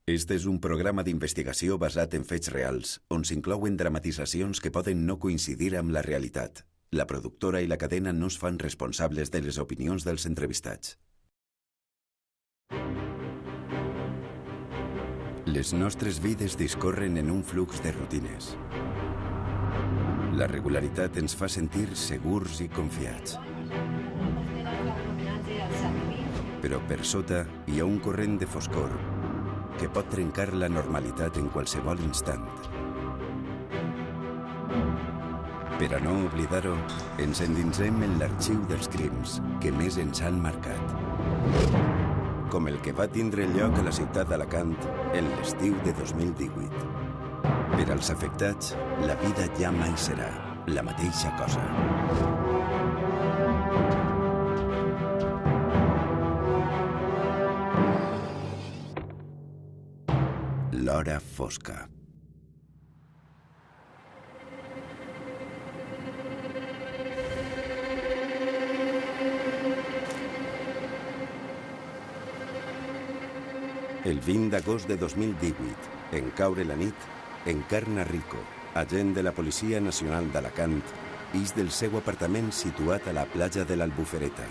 Este és un programa d'investigació basat en fets reals, on s'inclouen dramatitzacions que poden no coincidir amb la realitat. La productora i la cadena no es fan responsables de les opinions dels entrevistats. Les nostres vides discorren en un flux de rutines. La regularitat ens fa sentir segurs i confiats. Però per sota hi ha un corrent de foscor que pot trencar la normalitat en qualsevol instant. Per a no oblidar-ho, ens endinsem en l'arxiu dels crims que més ens han marcat. Com el que va tindre lloc a la ciutat d'Alacant en l'estiu de 2018. Per als afectats, la vida ja mai serà la mateixa cosa. L'hora fosca. El 20 d'agost de 2018, en caure la nit, Encarna Rico, agent de la Policia Nacional d'Alacant, ix del seu apartament situat a la platja de l'Albufereta.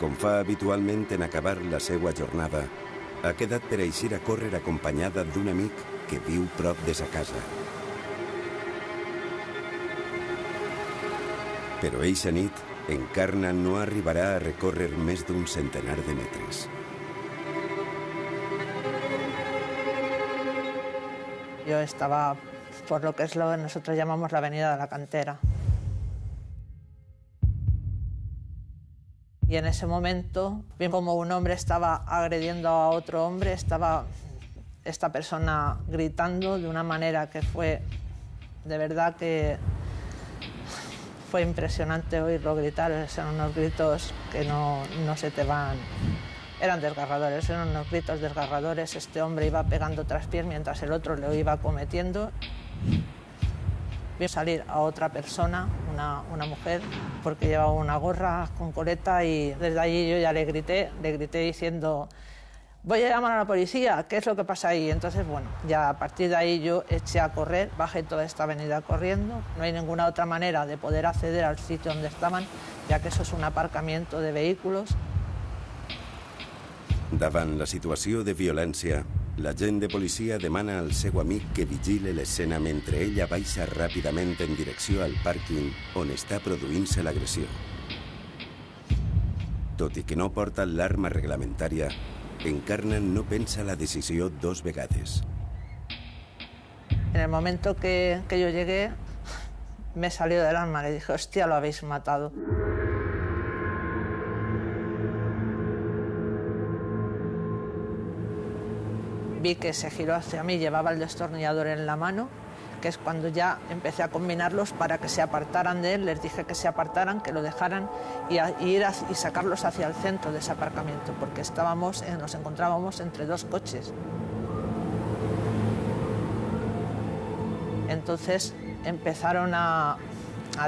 Com fa habitualment en acabar la seva jornada, ha quedat per eixir a córrer acompanyada d'un amic que viu prop de sa casa. Però eixa nit, Encarna no arribarà a recórrer més d'un centenar de metres. Yo estaba por lo que es lo que nosotros llamamos la avenida de la Cantera. Y en ese momento, bien como un hombre estaba agrediendo a otro hombre, estaba esta persona gritando de una manera que fue, de verdad que fue impresionante oírlo gritar. Eran unos gritos que no se te van, eran desgarradores, eran unos gritos desgarradores. Este hombre iba pegando traspiés mientras el otro lo iba cometiendo. Vi salir a otra persona, una mujer, porque llevaba una gorra con coleta, y desde allí yo ya le grité diciendo: voy a llamar a la policía, ¿qué es lo que pasa ahí? Entonces, bueno, ya a partir de ahí yo eché a correr, bajé toda esta avenida corriendo. No hay ninguna otra manera de poder acceder al sitio donde estaban, ya que eso es un aparcamiento de vehículos. Davant la situació de violència, l'agent de policia demana al seu amic que vigile l'escena mentre ella baixa ràpidament en direcció al pàrquing on està produint-se l'agressió. Tot i que no porta l'arma reglamentària, Encarna no pensa la decisió dos vegades. En el momento que yo llegué, me salió del alma, le dije: hostia, lo habéis matado. Vi que se giró hacia mí, llevaba el destornillador en la mano, que es cuando ya empecé a combinarlos para que se apartaran de él. Les dije que se apartaran, que lo dejaran y sacarlos hacia el centro de ese aparcamiento, porque nos encontrábamos entre dos coches. Entonces empezaron a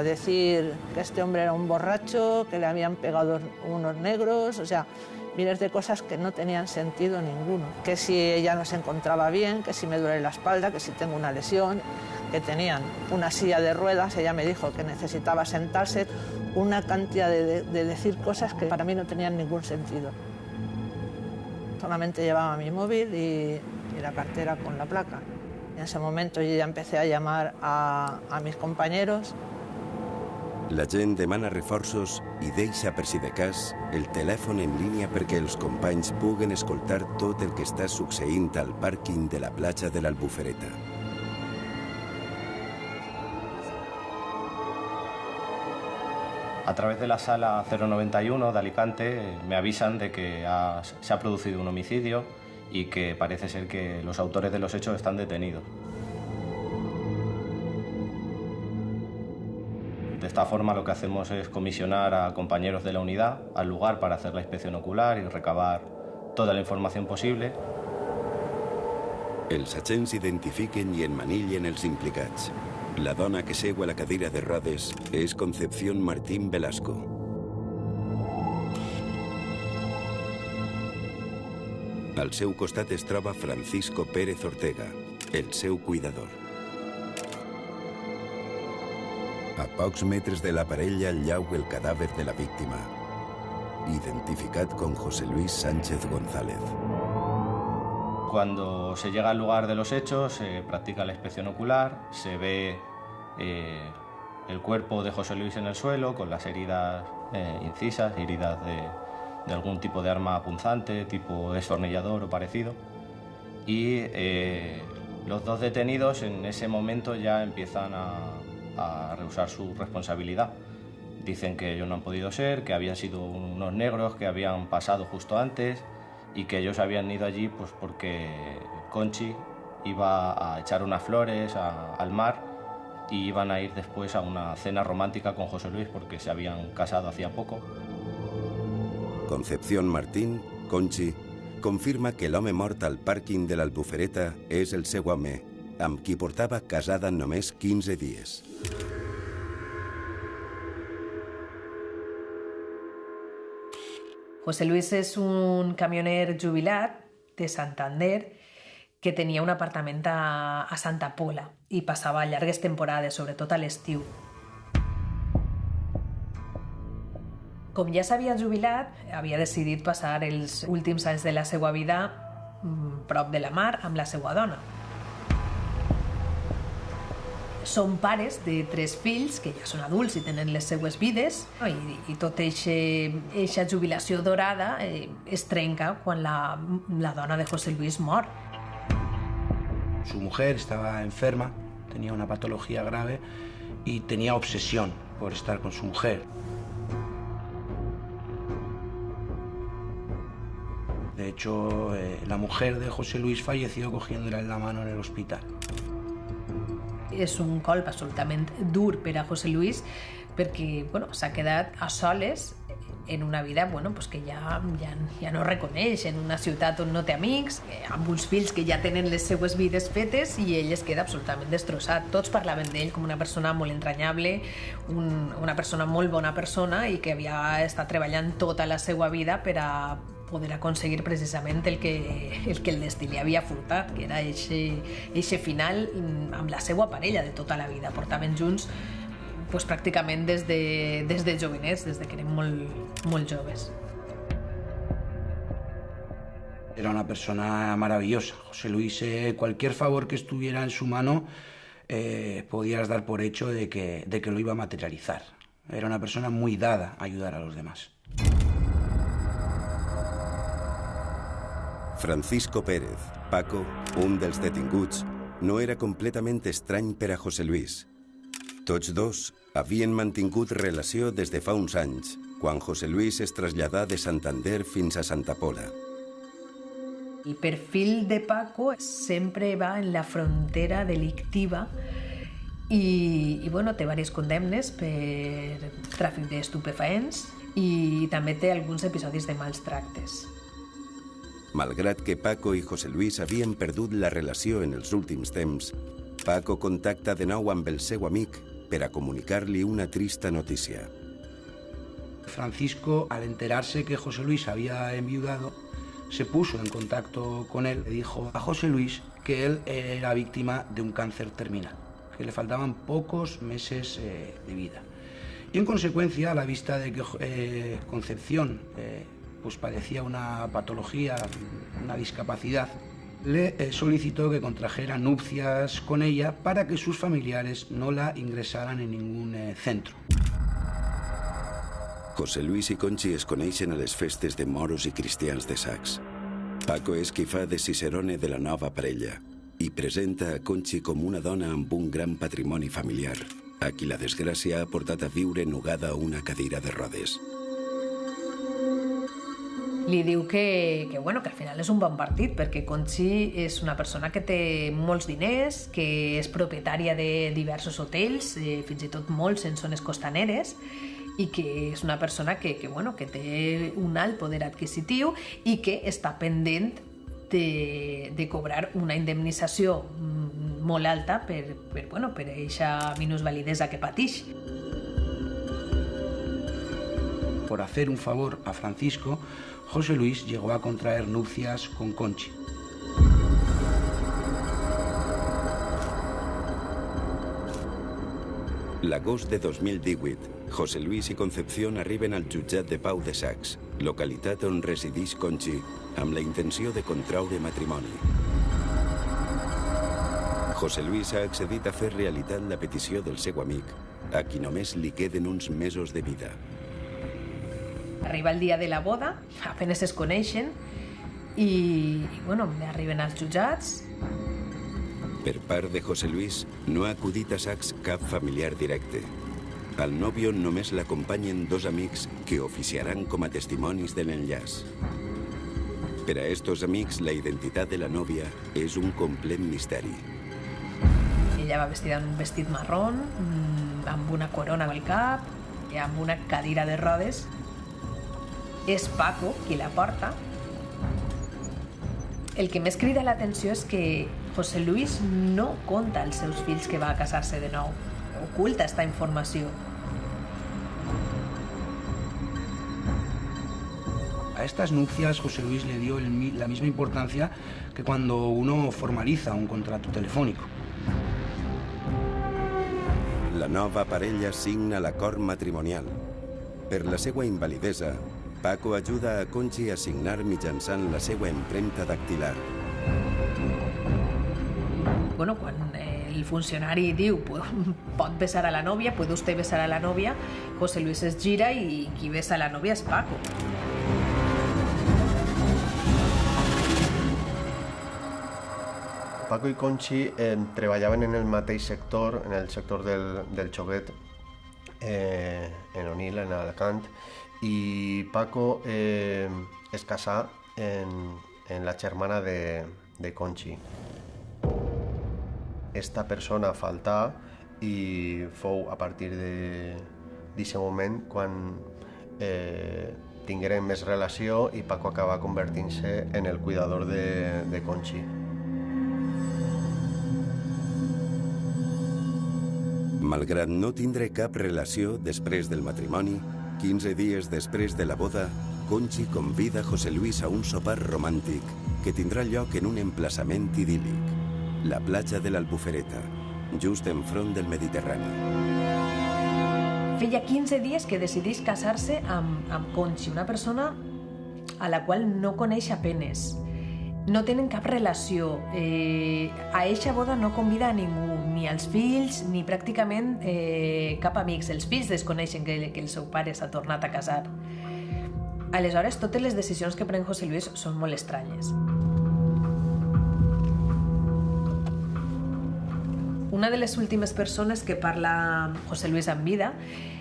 decir que este hombre era un borracho, que le habían pegado unos negros, o sea, miles de cosas que no tenían sentido ninguno. Que si ella no se encontraba bien, que si me duele la espalda, que si tengo una lesión, que tenían una silla de ruedas, ella me dijo que necesitaba sentarse, una cantidad de decir cosas que para mí no tenían ningún sentido. Solamente llevaba mi móvil y la cartera con la placa. En ese momento yo ya empecé a llamar a mis compañeros. La gent demana reforços i deixa, per si de cas, el telèfon en línia perquè els companys puguen escoltar tot el que està succeint al pàrquing de la platja de l'Albufereta. A través de la sala 091 de Alicante me avisan de que se ha producido un homicidio y que parece ser que los autores de los hechos están detenidos. De esta forma lo que hacemos es comisionar a compañeros de la unidad al lugar para hacer la inspección ocular y recabar toda la información possible. Els agents identifiquen i emmanillen els implicats. La dona que seu a la cadira de rodes és Concepción Martín Velasco. Al seu costat es troba Francisco Pérez Ortega, el seu cuidador. A pocs metres de la parella llau el cadàver de la víctima, identificat con José Luis Sánchez González. Cuando se llega al lugar de los hechos, se practica la inspección ocular, se ve el cuerpo de José Luis en el suelo con las heridas incisas, heridas de algún tipo de arma punzante, tipo destornillador o parecido. Y los dos detenidos en ese momento ya empiezan a rehusar su responsabilidad. Dicen que ellos no han podido ser, que habían sido unos negros que habían pasado justo antes y que ellos habían ido allí pues porque Conchi iba a echar unas flores al mar y iban a ir después a una cena romántica con José Luis porque se habían casado hacía poco. Concepción Martín, Conchi, confirma que l'home mort al pàrquing de l'Albufereta és el seu home, amb qui portava casada només 15 dies. José Luis és un camioner jubilat de Santander que tenia un apartament a Santa Pola i passava llargues temporades, sobretot a l'estiu. Com ja s'havia jubilat, havia decidit passar els últims anys de la seva vida prop de la mar amb la seva dona. Són pares de 3 fills que ja són adults i tenen les seues vides i tota aquesta jubilació dorada es trenca quan la dona de José Luis mor. Su mujer estaba enferma, tenía una patología grave y tenía obsesión por estar con su mujer. De hecho, la mujer de José Luis falleció cogiéndola en la mano en el hospital. És un colp absolutament dur per a José Luis perquè s'ha quedat a soles en una vida que ja no reconeix, en una ciutat on no té amics, amb uns fills que ja tenen les seues vides fetes i ell es queda absolutament destrossat. Tots parlaven d'ell com una persona molt entranyable, una persona molt bona persona i que havia estat treballant tota la seva vida per a poder aconseguir precisament el que el destí li havia furtat, que era eixe final amb la seva parella de tota la vida. Portaven junts pràcticament des de jovenets, des que eren molt joves. Era una persona maravillosa. José Luis, cualquier favor que estuviera en su mano, podías dar por hecho de que lo iba a materializar. Era una persona muy dada a ayudar a los demás. Francisco Pérez, Paco, un dels detinguts, no era completament estrany per a José Luis. Tots dos havien mantingut relació des de fa uns anys, quan José Luis es traslladà de Santander fins a Santa Pola. El perfil de Paco sempre va en la frontera delictiva i té diverses condemnes per tràfic d'estupefaents i també té alguns episodis de mals tractes. Malgrat que Paco i José Luis havien perdut la relació en els últims temps, Paco contacta de nou amb el seu amic per a comunicar-li una trista notícia. Francisco, al enterarse que José Luis había enviudado, se puso en contacto con él y dijo a José Luis que él era víctima de un cáncer terminal, que le faltaban pocos meses de vida. Y en consecuencia, a la vista de que Concepción padecía una patología, una discapacidad, le solicitó que contrajera nupcias con ella para que sus familiares no la ingresaran en ningún centro. José Luis i Conchi es coneixen a les festes de moros i cristians de Sacs. Paco és qui fa de cicerone de la nova parella i presenta a Conchi com una dona amb un gran patrimoni familiar, a qui la desgràcia ha portat a viure nugada a una cadira de rodes. Li diu que al final és un bon partit perquè Conchi és una persona que té molts diners, que és propietària de diversos hotels, fins i tot molts en zones costaneres, i que és una persona que té un alt poder adquisitiu i que està pendent de cobrar una indemnització molt alta per aquesta minusvalidesa que pateix. por hacer un favor a Francisco, José Luis llegó a contraer nupcias con Conchi. L'agost de 2018, José Luis i Concepción arriben al jutjat de Pau de Sacs, localitat on resideix Conchi, amb la intenció de contraure matrimoni. José Luis ha accedit a fer realitat la petició del seu amic, a qui només li queden uns mesos de vida. Arriba el dia de la boda, apenas es coneixen i bueno, arriben als jutjats. Per part de José Luis, no ha acudit a Sacs cap familiar directe. Al nòvio només l'acompanyen dos amics que oficiaran com a testimonis de l'enllaç. Per a estos amics, la identitat de la nòvia és un complet misteri. Ella va vestida en un vestit marrón, amb una corona al cap i amb una cadira de rodes. És Paco qui la porta. El que més crida l'atenció és que José Luis no conta als seus fills que va a casar-se de nou. Oculta esta informació. A estas nupcias José Luis le dio la misma importancia que cuando uno formaliza un contrato telefónico. La nova parella signa l'acord matrimonial. Per la seva invalidesa, Paco ajuda a Conchi a signar mitjançant la seva empremta dactilar. Bueno, quan el funcionari diu pot besar a la novia, puede usted besar a la novia, José Luis es gira i qui besa a la novia és Paco. Paco i Conchi treballaven en el mateix sector, en el sector del xoguet, en Onil, en Alacant, i Paco es casà en la germana de Conchi. Esta persona faltà i fou a partir d'aquest moment quan tingueren més relació i Paco acaba convertint-se en el cuidador de Conchi. Malgrat no tindre cap relació després del matrimoni, 15 dies després de la boda, Conchi convida José Luis a un sopar romàntic que tindrà lloc en un emplaçament idíl·lic, la platja de l'Albufereta, just enfront del Mediterrani. Feia 15 dies que decideix casar-se amb Conchi, una persona a la qual no coneix apenes. No tenen cap relació. A eixa boda no convida a ningú, ni als fills, ni pràcticament cap amics. Els fills desconeixen que el seu pare s'ha tornat a casar. Aleshores, totes les decisions que pren José Luis són molt estranyes. Una de les últimes persones que parla José Luis en vida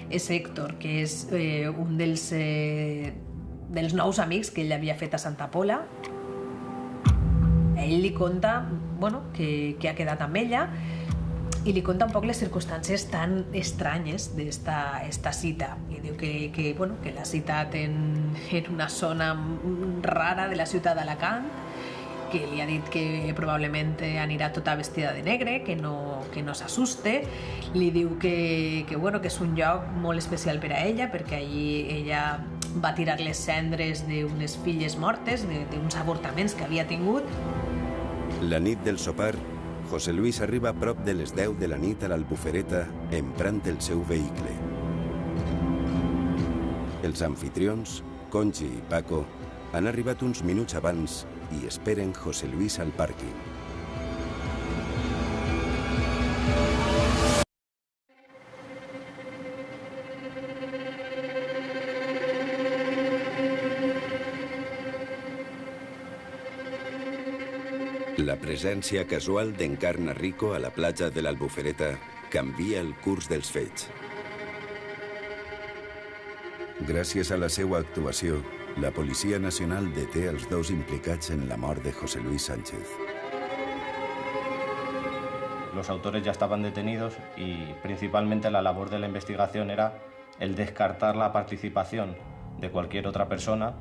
és Héctor, que és un dels nous amics que ell havia fet a Santa Pola. Ell li conta que ha quedat amb ella i li conta un poc les circumstàncies tan estranyes d'esta cita. I diu que l'ha citat en una zona rara de la ciutat d'Alacant, que li ha dit que probablement anirà tota vestida de negre, que no s'assuste. Li diu que és un lloc molt especial per a ella, perquè allí ella va tirar les cendres d'unes filles mortes, d'uns avortaments que havia tingut. La nit del sopar, José Luis arriba a prop de les 10 de la nit a l'Albufereta emprant el seu vehicle. Els anfitrions, Conchi i Paco, han arribat uns minuts abans i esperen José Luis al pàrquing. La presència casual d'Encarna Rico a la platja de l'Albufereta canvia el curs dels fets. Gràcies a la seva actuació, la Policia Nacional deté els dos implicats en la mort de José Luis Sánchez. Los autores ya estaban detenidos y principalmente la labor de la investigación era el descartar la participación de cualquier otra persona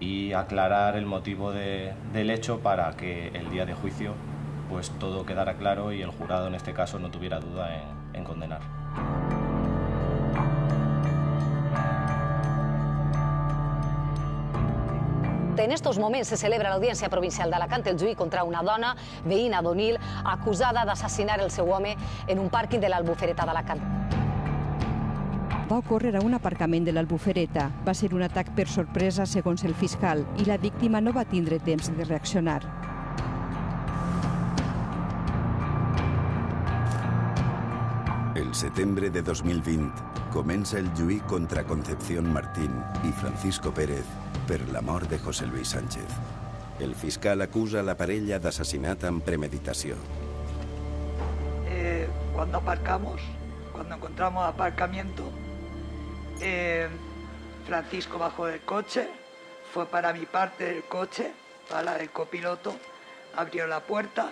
y aclarar el motivo del hecho para que el día de juicio pues todo quedara claro y el jurado en este caso no tuviera duda en condenar. En estos moments se celebra a l'Audiència Provincial d'Alacant el juí contra una dona, veïna d'Onil, acusada d'assassinar el seu home en un pàrquing de l'Albufereta d'Alacant. Va ocórrer a un aparcament de l'Albufereta. Va ser un atac per sorpresa, segons el fiscal, i la víctima no va tindre temps de reaccionar. El setembre de 2020 comença el juí contra Concepción Martín i Francisco Pérez per la mort de José Luis Sánchez. El fiscal acusa a la parella d'assassinat amb premeditació. Cuando aparcamos, cuando encontramos aparcamiento, Francisco bajó del coche, fue para mi parte del coche, para la del copiloto, abrió la puerta,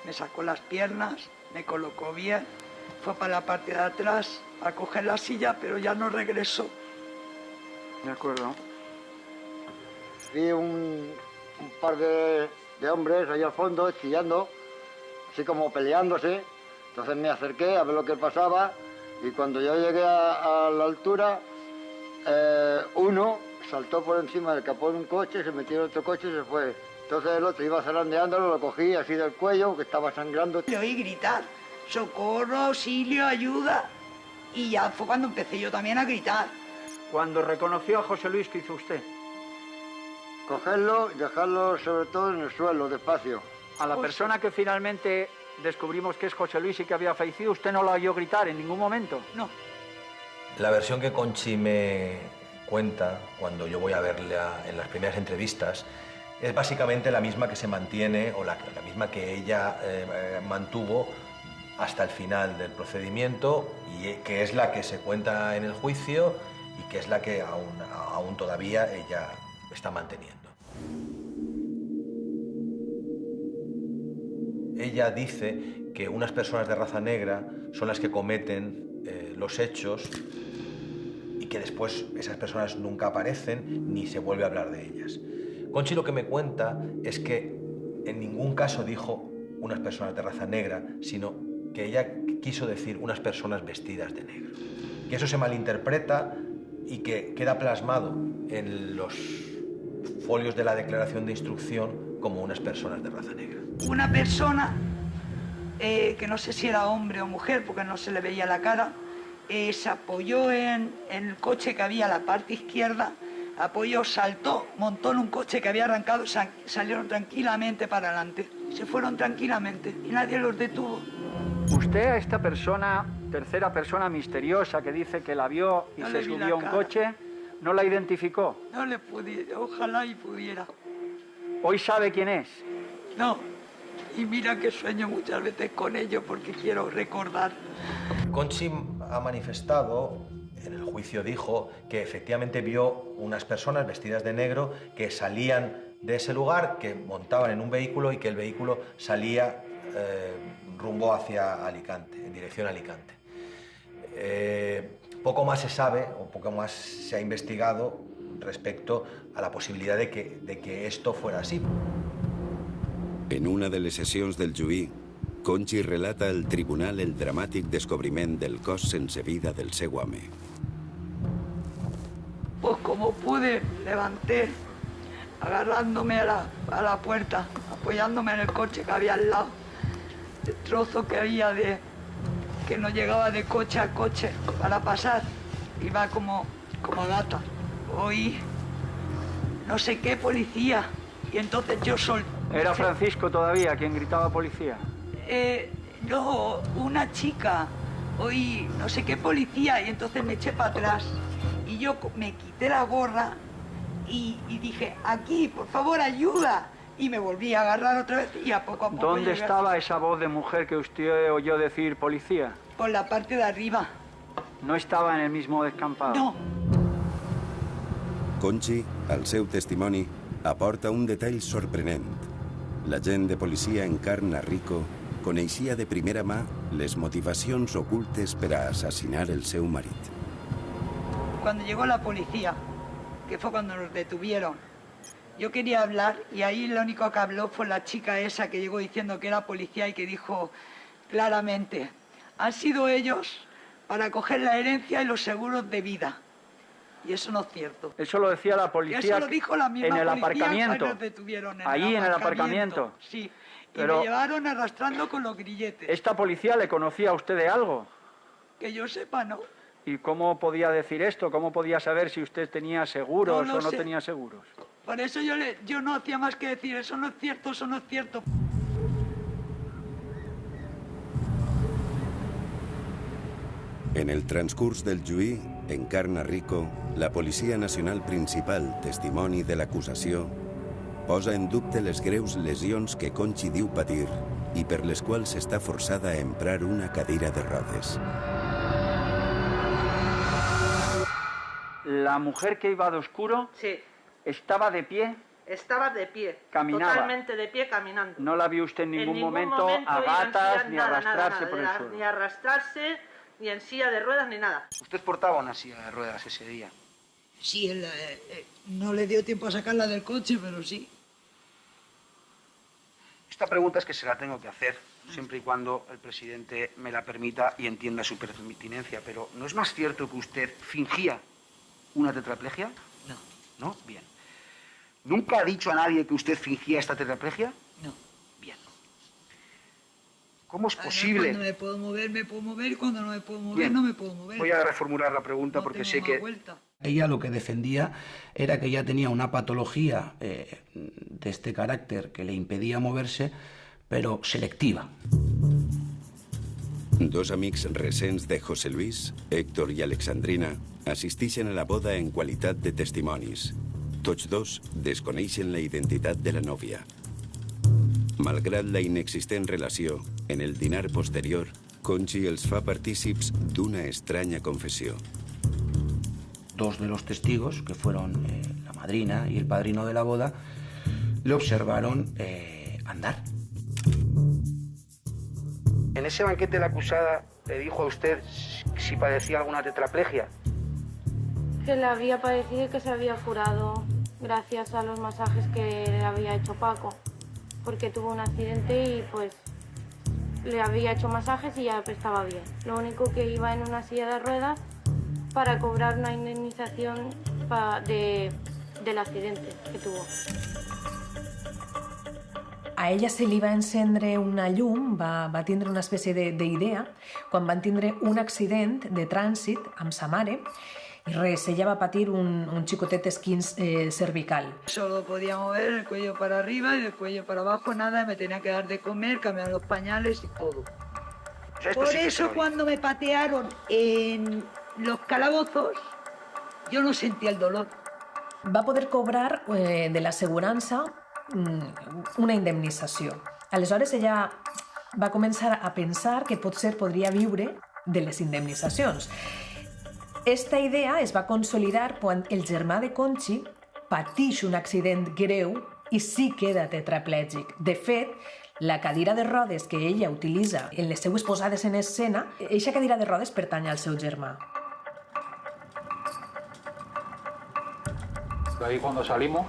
me sacó las piernas, me colocó bien, fue para la parte de atrás a coger la silla, pero ya no regresó. De acuerdo. Vi un par de hombres ahí al fondo chillando, así como peleándose. Entonces me acerqué a ver lo que pasaba y cuando yo llegué a la altura, uno saltó por encima del capó de un coche, se metió en otro coche y se fue. Entonces el otro iba zarandeándolo, lo cogí así del cuello, que estaba sangrando. Le oí gritar, socorro, auxilio, ayuda. Y ya fue cuando empecé yo también a gritar. Cuando reconoció a José Luis, ¿qué hizo usted? Cogerlo y dejarlo sobre todo en el suelo, despacio. A la persona que finalmente descubrimos que es José Luis y que había fallecido, ¿usted no lo oyó gritar en ningún momento? No. La versión que Conchi me cuenta cuando yo voy a verla en las primeras entrevistas es básicamente la misma que se mantiene o la misma que ella mantuvo hasta el final del procedimiento y que es la que se cuenta en el juicio y que es la que aún todavía ella está manteniendo. Ella dice que unas personas de raza negra son las que cometen los hechos y que después esas personas nunca aparecen ni se vuelve a hablar de ellas. Conchi lo que me cuenta es que en ningún caso dijo unas personas de raza negra, sino que ella quiso decir unas personas vestidas de negro. Que eso se malinterpreta y que queda plasmado en los folios de la declaración de instrucción como unas personas de raza negra. Una persona, que no sé si era hombre o mujer, porque no se le veía la cara, se apoyó en el coche que había a la parte izquierda, apoyó, saltó, montó en un coche que había arrancado, salieron tranquilamente para adelante. Se fueron tranquilamente y nadie los detuvo. Usted a esta persona, tercera persona misteriosa que dice que la vio y se subió a un coche, ¿no la identificó? No le pudiera, ojalá y pudiera. ¿Hoy sabe quién es? No, y mira que sueño muchas veces con ello porque quiero recordar. Conchi ha manifestado, en el juicio dijo, que efectivamente vio unas personas vestidas de negro que salían de ese lugar, que montaban en un vehículo y que el vehículo salía rumbo hacia Alicante, en dirección a Alicante. Poco más se sabe o poco más se ha investigado respecto a la posibilidad de que esto fuera así. En una de les sessions del juí, Conchi relata al tribunal el dramàtic descobriment del cos sense vida del seu home. Pues como pude, levanté, agarrándome a la puerta, apoyándome en el coche que había al lado, el trozo que había que no llegaba de coche a coche para pasar, iba como gata. Oí no sé qué policía y entonces yo solté. ¿Era Francisco todavía quien gritaba policía? No, una chica, oí no sé qué policía y entonces me eché para atrás y yo me quité la gorra y dije, aquí, por favor, ayuda. Y me volví a agarrar otra vez y a poco ¿Dónde estaba esa voz de mujer que usted oyó decir policía? Por la parte de arriba. ¿No estaba en el mismo descampado? No. Conchi, al seu testimoni, aporta un detall sorprenent. L'agent de policia Encarna Rico coneixia de primera mà les motivacions ocultes per a assassinar el seu marit. Cuando llegó la policía, que fue cuando nos detuvieron, yo quería hablar y ahí lo único que habló fue la chica esa que llegó diciendo que era policía y que dijo claramente, han sido ellos para coger la herencia y los seguros de vida. Y eso no es cierto. Eso lo decía la policía. Eso lo dijo la misma en el policía aparcamiento. que nos detuvieron Ahí en el aparcamiento. Sí. Y Pero me llevaron arrastrando con los grilletes. ¿Esta policía le conocía a usted de algo? Que yo sepa, no. ¿Y cómo podía decir esto? ¿Cómo podía saber si usted tenía seguros No o no sé. tenía seguros? Por eso yo no hacía más que decir, eso no es cierto, eso no es cierto. En el transcurs del juí, encarna Rico, la Policia Nacional Principal, testimoni de l'acusació, posa en dubte les greus lesions que Conchi diu patir i per les quals està forçada a emprar una cadira de rodes. La mujer que iba de oscuro estaba de pie. Estaba de pie. Caminaba. Totalmente de pie caminando. No la vio usted en ningún momento a gatas ni arrastrarse por el suelo. Ni arrastrarse, ni en silla de ruedas, ni nada. ¿Usted portaba una silla de ruedas ese día? Sí, no le dio tiempo a sacarla del coche, pero sí. Esta pregunta es que se la tengo que hacer, siempre y cuando el presidente me la permita y entienda su pertinencia, pero ¿no es más cierto que usted fingía una tetraplegia? No. ¿No? Bien. ¿Nunca ha dicho a nadie que usted fingía esta tetraplegia? No. Bien. ¿Cómo es Además, posible? Cuando me puedo mover, y cuando no me puedo mover, Bien. no me puedo mover. Voy a reformular la pregunta No porque tengo sé más que... vuelta. Ella lo que defendía era que ella tenía una patología de este carácter que le impedía moverse, pero selectiva. Dos amics recents de José Luis, Héctor i Alexandrina, assisteixen a la boda en qualitat de testimonis. Tots dos desconeixen la identitat de la nòvia. Malgrat la inexistent relació, en el dinar posterior, Conchi els fa partícips d'una estranya confessió. Dos de los testigos, que fueron la madrina y el padrino de la boda, le observaron andar. En ese banquete la acusada le dijo a usted si padecía alguna tetraplegia. Que le había padecido y que se había curado gracias a los masajes que le había hecho Paco, porque tuvo un accidente y pues le había hecho masajes y ya estaba bien. Lo único que iba en una silla de ruedas para cobrar una indemnización del accidente que tuvo. A ella se li va encendre una llum, va tindre una espècie d'idea, quan van tindre un accident de trànsit amb sa mare i res, ella va patir un xicotet esquins cervical. Solo podía mover el cuello para arriba y el cuello para abajo, nada, me tenía que dar de comer, cambiar los pañales y todo. Por eso cuando me patearon en los calabozos, yo no sentía el dolor. Va poder cobrar de l'assegurança una indemnització. Aleshores ella va començar a pensar que potser podria viure de les indemnitzacions. Esta idea es va consolidar quan el germà de Conchi pateix un accident greu i sí queda tetraplègic. De fet, la cadira de rodes que ella utilitza en les seues posades en escena, eixa cadira de rodes pertany al seu germà. Ahí cuando salimos,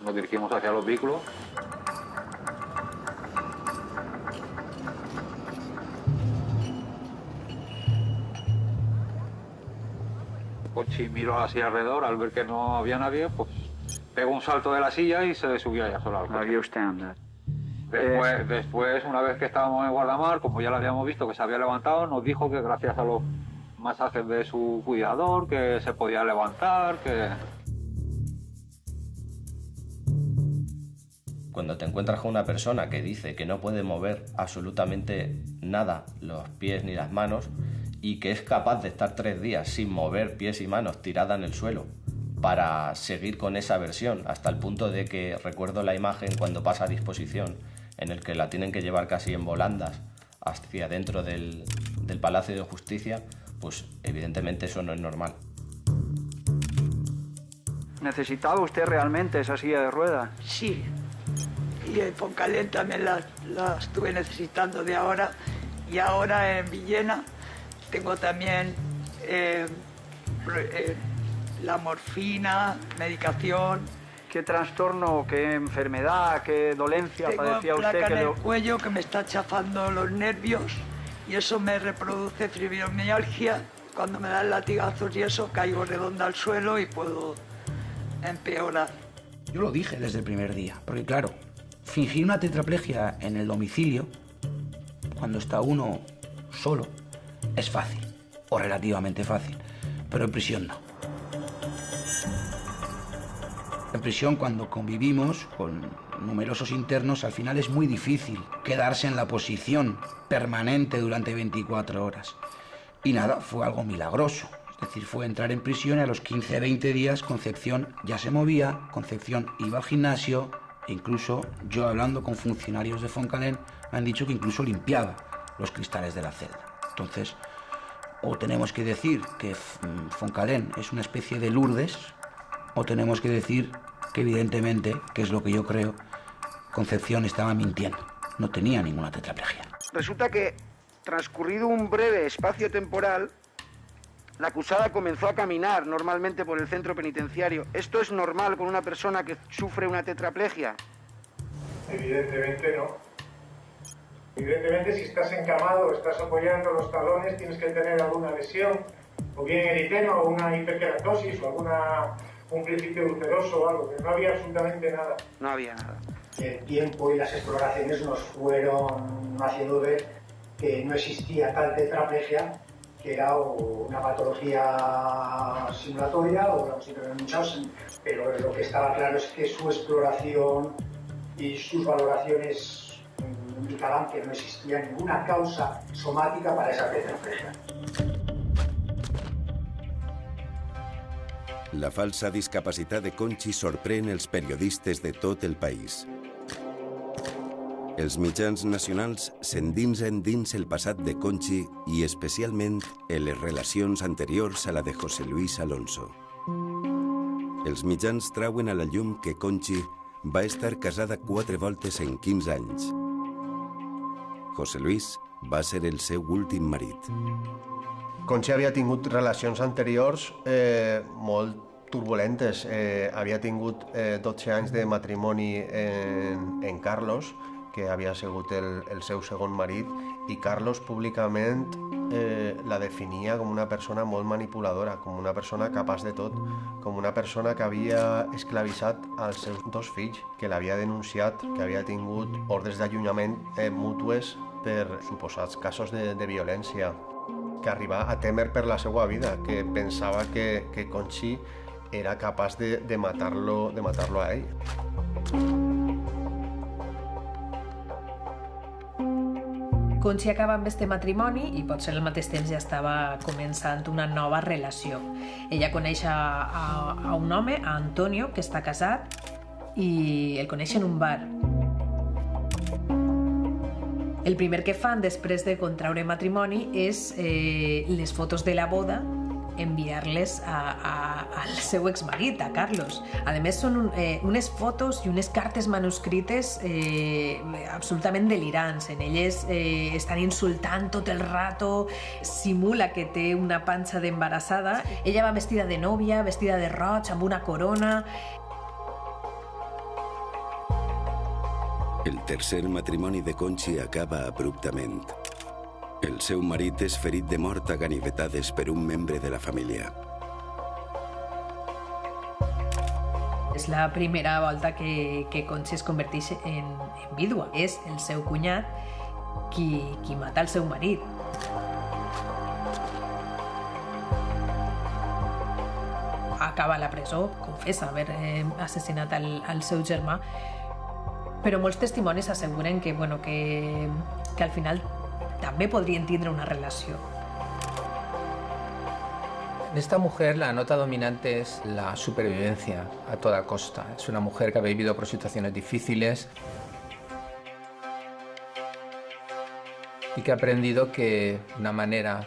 nos dirigimos hacia los vehículos. Conchi miró hacia alrededor, al ver que no había nadie, pues pegó un salto de la silla y se subió ella sola al coche. La vio usted andar. Después, una vez que estábamos en Guardamar, como ya lo habíamos visto que se había levantado, nos dijo que gracias a los masajes de su cuidador, que se podía levantar, que... Cuando te encuentras con una persona que dice que no puede mover absolutamente nada, los pies ni las manos, y que es capaz de estar 3 días sin mover pies y manos, tirada en el suelo, para seguir con esa versión, hasta el punto de que recuerdo la imagen cuando pasa a disposición, en el que la tienen que llevar casi en volandas hacia dentro del Palacio de Justicia, pues evidentemente eso no es normal. ¿Necesitaba usted realmente esa silla de ruedas? Sí. Y en Foncalén también la estuve necesitando de ahora. Y ahora en Villena tengo también la morfina, medicación. ¿Qué trastorno, qué enfermedad, qué dolencia padecía usted? Tengo placa en el cuello que me está chafando los nervios y eso me reproduce fibromialgia cuando me dan latigazos y eso, caigo redonda al suelo y puedo empeorar. Yo lo dije desde el primer día, porque claro, fingir una tetraplegia en el domicilio, cuando está uno solo, es fácil, o relativamente fácil, pero en prisión no. En prisión, cuando convivimos con numerosos internos, al final es muy difícil quedarse en la posición permanente durante 24 horas. Y nada, fue algo milagroso. Es decir, fue entrar en prisión y a los 15-20 días Concepción ya se movía, Concepción iba al gimnasio, e incluso yo hablando con funcionarios de Foncalén me han dicho que incluso limpiaba los cristales de la celda. Entonces, o tenemos que decir que Foncalén es una especie de Lourdes, o tenemos que decir que evidentemente, que es lo que yo creo, Concepción estaba mintiendo. No tenía ninguna tetraplegia. Resulta que, transcurrido un breve espacio temporal, la acusada comenzó a caminar normalmente por el centro penitenciario. ¿Esto es normal con una persona que sufre una tetraplegia? Evidentemente no. Evidentemente, si estás encamado, estás apoyando los talones, tienes que tener alguna lesión, o bien eritema, o una hiperkeratosis, o un principio ulceroso o algo, pero no había absolutamente nada. No había nada. El tiempo y las exploraciones nos fueron haciendo ver que no existía tal tetraplegia, que era una indología simulatoria o un síndrome de Munchausen, pero lo que estaba claro es que su exploración y sus valoraciones indicaban que no existía ninguna causa somática para esa tetraplegia. La falsa discapacitat de Conchi sorprèn els periodistes de tot el país. Els mitjans nacionals s'endinsen dins el passat de Conchi i especialment en les relacions anteriors a la de José Luis Alonso. Els mitjans trauen a la llum que Conchi va estar casada 4 voltes en 15 anys. José Luis va ser el seu últim marit. Conchi havia tingut relacions anteriors molt turbulentes. Havia tingut 12 anys de matrimoni en Carlos, que havia sigut el seu segon marit, i Carlos públicament la definia com una persona molt manipuladora, com una persona capaç de tot, com una persona que havia esclavitzat als seus 2 fills, que l'havia denunciat, que havia tingut ordres d'allunyament mútues per suposats casos de violència, que arriba a temer per la seva vida, que pensava que Conchi era capaç de matar-lo a ell. Conchi acaba amb este matrimoni i potser al mateix temps ja estava començant una nova relació. Ella coneix a un home, a Antonio, que està casat, i el coneix en un bar. El primer que fan després de contraure matrimoni és les fotos de la boda, enviar-les al seu exmarit, a Carlos. A més, són unes fotos i unes cartes manuscrites absolutament delirants. En elles estan insultant tot el rato, simula que té una panxa d'embarassada. Ella va vestida de nòvia, vestida de roig, amb una corona. El tercer matrimoni de Conchi acaba abruptament. El seu marit és ferit de mort a ganivetades per un membre de la família. És la primera volta que Conchi es converteix en vídua. És el seu cunyat qui mata el seu marit. Acaba a la presó, confessa haver assassinat al seu germà, però molts testimonis asseguren que al final també podrien tindre una relació. En esta mujer la nota dominante es la supervivencia a toda costa. Es una mujer que ha vivido por situaciones difíciles y que ha aprendido que una manera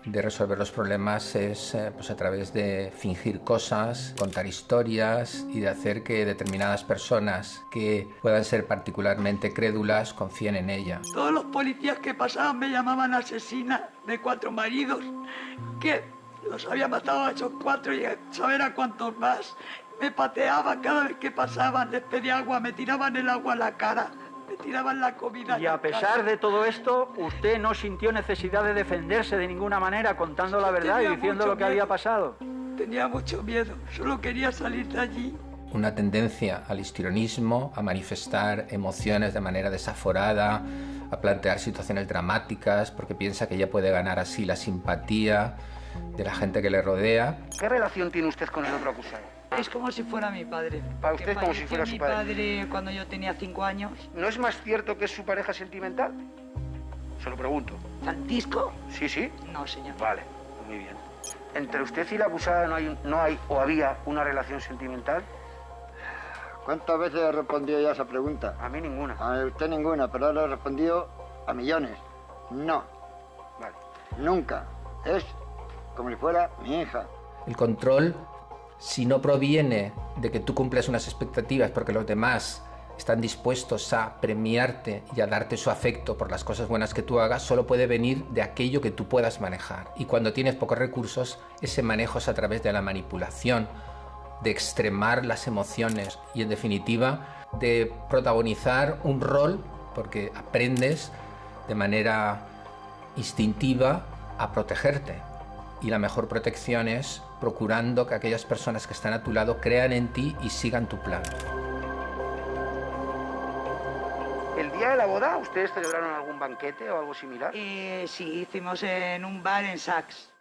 de resolver los problemas es a través de fingir cosas, contar historias y de hacer que determinadas personas que puedan ser particularmente crédulas confíen en ella. Todos los policías que pasaban me llamaban asesina de 4 maridos, que los había matado a esos 4 y a saber a cuántos más. Me pateaban cada vez que pasaban, les pedía agua, me tiraban el agua a la cara. me tiraban la comida. Y a pesar de todo esto, usted no sintió necesidad de defenderse de ninguna manera, contando la verdad y diciendo lo que había pasado. Tenía mucho miedo, solo quería salir de allí. Una tendencia al histrionismo, a manifestar emociones de manera desaforada, a plantear situaciones dramáticas porque piensa que ya puede ganar así la simpatía de la gente que le rodea. ¿Qué relación tiene usted con el otro acusado? Es como si fuera mi padre. Para usted es como si fuera su padre. Mi padre cuando yo tenía 5 años. ¿No es más cierto que es su pareja sentimental? Se lo pregunto. ¿Francisco? Sí, sí. No, señor. Vale, muy bien. ¿Entre usted y la acusada no hay o había una relación sentimental? ¿Cuántas veces he respondido ya a esa pregunta? A mí ninguna. A usted ninguna, pero ahora he respondido a millones. No. Vale. Nunca. Es como si fuera mi hija. El control, si no proviene de que tú cumples unas expectativas porque los demás están dispuestos a premiarte y a darte su afecto por las cosas buenas que tú hagas, solo puede venir de aquello que tú puedas manejar. Y cuando tienes pocos recursos, ese manejo es a través de la manipulación, de extremar las emociones y, en definitiva, de protagonizar un rol, porque aprendes de manera instintiva a protegerte. Y la mejor protección es procurando que aquellas personas que están a tu lado crean en ti y sigan tu plan. ¿El día de la boda ustedes celebraron algún banquete o algo similar? Sí, hicimos en un bar en Saks.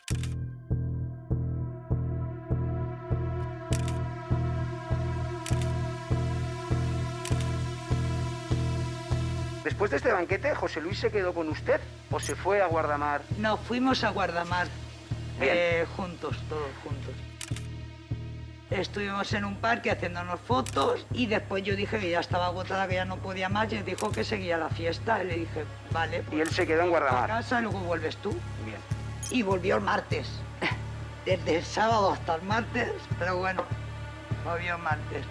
Después de este banquete, ¿José Luis se quedó con usted o se fue a Guardamar? No, fuimos a Guardamar juntos, todos juntos. Estuvimos en un parque haciéndonos fotos y después yo dije que ya estaba agotada, que ya no podía más, y él dijo que seguía la fiesta. Y le dije, vale. Y él se quedó en Guardamar. A casa y luego vuelves tú. Bien. Y volvió el martes. Desde el sábado hasta el martes, pero bueno, volvió el martes.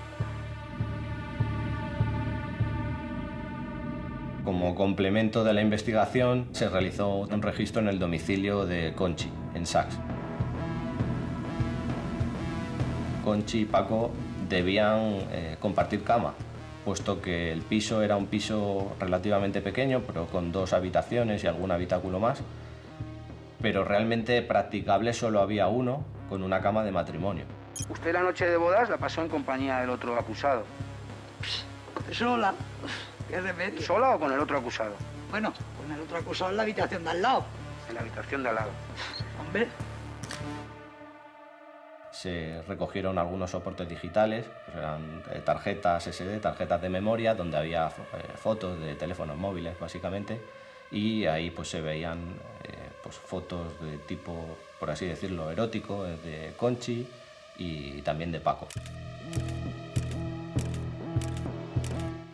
Como complemento de la investigación, se realizó un registro en el domicilio de Conchi, en Saks. Conchi y Paco debían compartir cama, puesto que el piso era un piso relativamente pequeño, pero con 2 habitaciones y algún habitáculo más. Pero realmente practicable solo había uno, con una cama de matrimonio. Usted la noche de bodas la pasó en compañía del otro acusado. Sola. ¿Qué remedio? ¿Sola o con el otro acusado? Bueno, con el otro acusado en la habitación de al lado. En la habitación de al lado. Hombre. Se recogieron algunos soportes digitales, pues eran tarjetas SD, tarjetas de memoria, donde había fotos de teléfonos móviles, básicamente, y ahí pues se veían pues, fotos de tipo, por así decirlo, erótico, de Conchi y también de Paco.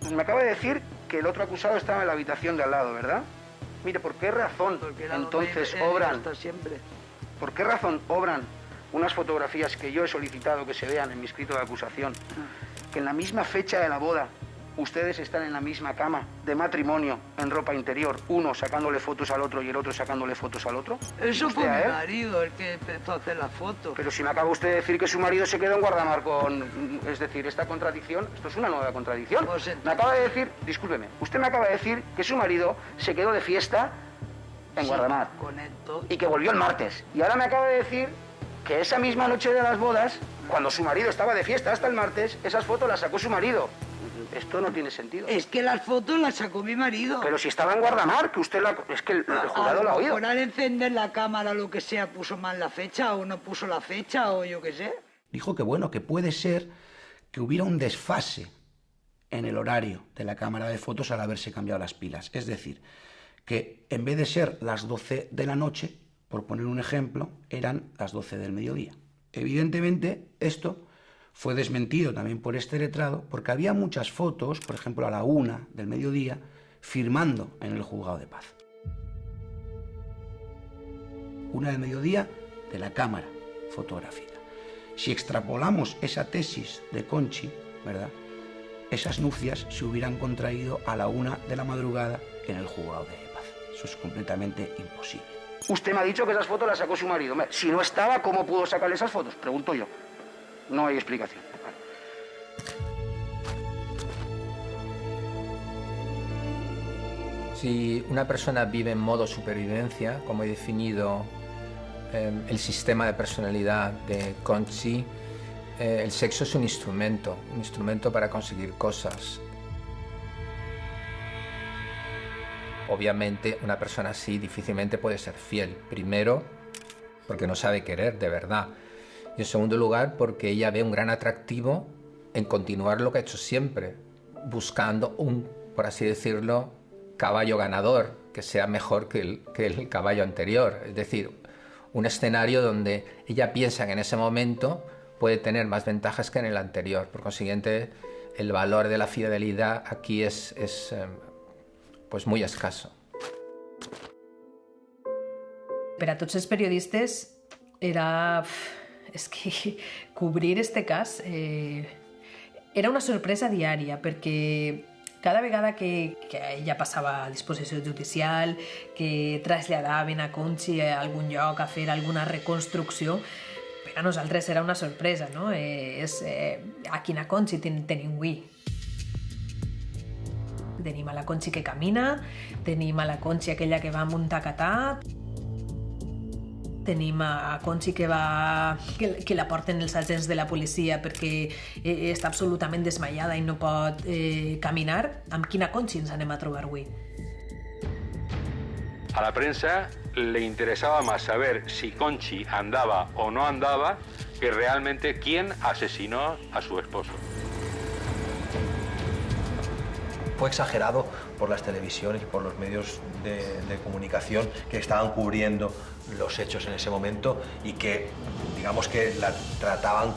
Me acaba de decir que el otro acusado estaba en la habitación de al lado, ¿verdad? Mire, ¿por qué razón entonces obran? ¿Por qué razón obran unas fotografías que yo he solicitado que se vean en mi escrito de acusación, que en la misma fecha de la boda ustedes están en la misma cama de matrimonio, en ropa interior, uno sacándole fotos al otro y el otro sacándole fotos al otro? Eso fue mi marido el que empezó a hacer las fotos. Pero si me acaba usted de decir que su marido se quedó en Guardamar con... Es decir, esta contradicción, esto es una nueva contradicción. Me acaba de decir, discúlpeme, usted me acaba de decir que su marido se quedó de fiesta en Guardamar y que volvió el martes. Y ahora me acaba de decir que esa misma noche de las bodas, cuando su marido estaba de fiesta hasta el martes, esas fotos las sacó su marido. Esto no tiene sentido. Es que las fotos las sacó mi marido. Pero si estaba en Guardamar, que usted la... Es que el jurado la ha oído. Por al encender la cámara, lo que sea, puso mal la fecha o no puso la fecha o yo qué sé. Dijo que bueno, que puede ser que hubiera un desfase en el horario de la cámara de fotos al haberse cambiado las pilas. Es decir, que en vez de ser las 12 de la noche, por poner un ejemplo, eran las 12 del mediodía. Evidentemente, esto fue desmentido también por este letrado, porque había muchas fotos, por ejemplo, a la 1 del mediodía, firmando en el juzgado de paz. 1 del mediodía de la cámara fotográfica. Si extrapolamos esa tesis de Conchi, ¿verdad?, esas nupcias se hubieran contraído a la 1 de la madrugada en el juzgado de paz. Eso es completamente imposible. Usted me ha dicho que esas fotos las sacó su marido. Si no estaba, ¿cómo pudo sacarle esas fotos? Pregunto yo. No hay explicación. Si una persona vive en modo supervivencia, como he definido el sistema de personalidad de Conchi, el sexo es un instrumento para conseguir cosas. Obviamente una persona así difícilmente puede ser fiel. Primero, porque no sabe querer de verdad. Y en segundo lugar, porque ella ve un gran atractivo en continuar lo que ha hecho siempre, buscando un, por así decirlo, caballo ganador, que sea mejor que el caballo anterior. Es decir, un escenario donde ella piensa que en ese momento puede tener más ventajas que en el anterior. Por consiguiente, el valor de la fidelidad aquí es pues muy escaso. Per a tots els periodistes era... És que cobrir este cas era una sorpresa diària, perquè cada vegada que ella passava a disposició judicial, que traslladaven a Conchi a algun lloc a fer alguna reconstrucció, per a nosaltres era una sorpresa, no? A quina Conchi tenim avui? Tenim a la Conchi que camina, tenim a la Conchi aquella que va amb un tacatà, tenim a Conchi que la porten els agents de la policia perquè està absolutament desmaiada i no pot caminar. Amb quina Conchi ens anem a trobar avui? A la prensa le interesaba más saber si Conchi andaba o no andaba que realmente quién asesinó a su esposo. Fue exagerado por las televisiones y por los medios de comunicación que estaban cubriendo los hechos en ese momento y que, digamos que la trataban